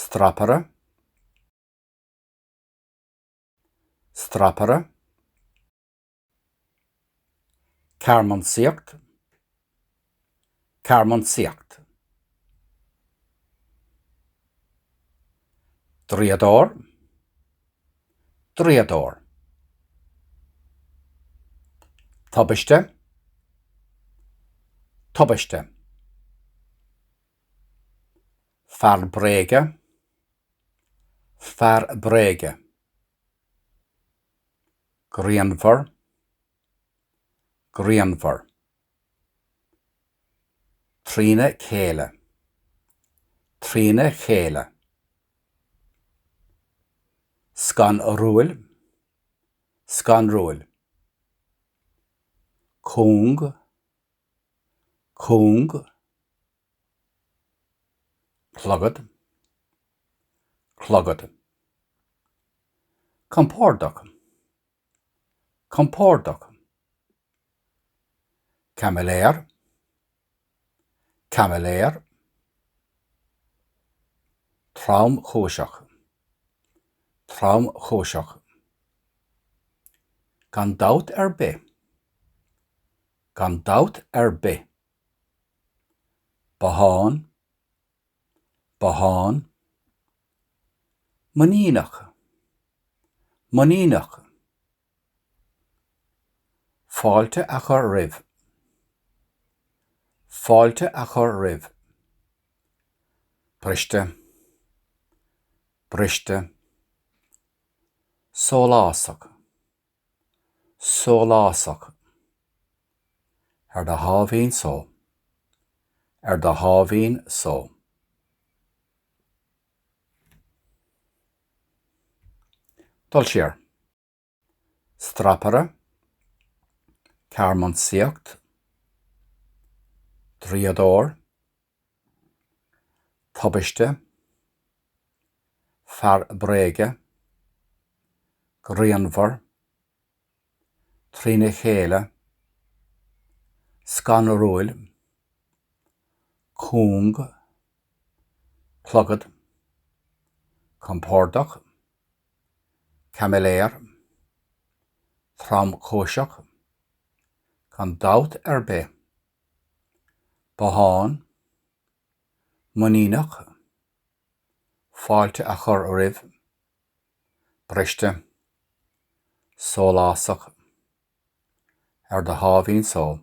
Strapaire, Strapaire, Cearmansaíocht, Cearmansaíocht, Draíodóir, Draíodóir, Tubaiste, Tubaiste, bréige, bréige, Grianmhar, Grianmhar, Trína, chéile, Trína, chéile, Scanrúil, Scanrúil, Cúng, Cúng, Clogad, Clogad, Compordach, Compordach, Caimiléir, Caimiléir, Tromchúiseach, Tromchúiseach, gan dabht bith, gan dabht bith, Bothán, Bothán, Muiníneach, Muiníneach, fáilte a chur roimh, fáilte a chur roimh, Bríste, Bríste, Sólásach, Sólásach, de hábhín só, de hábhín só. Dul siar. Strapaire, Cearmansaíocht, Draíodóir, Tubaiste, bréige, Grianmhar, Trína, chéile, Scanrúil, Cúng, Clogad, Compordach, Caimiléir, Tromchúiseach, gan dabht bith, Bothán, Muiníneach, fáilte a chur roimh, Bríste, Sólásach, de hábhín só.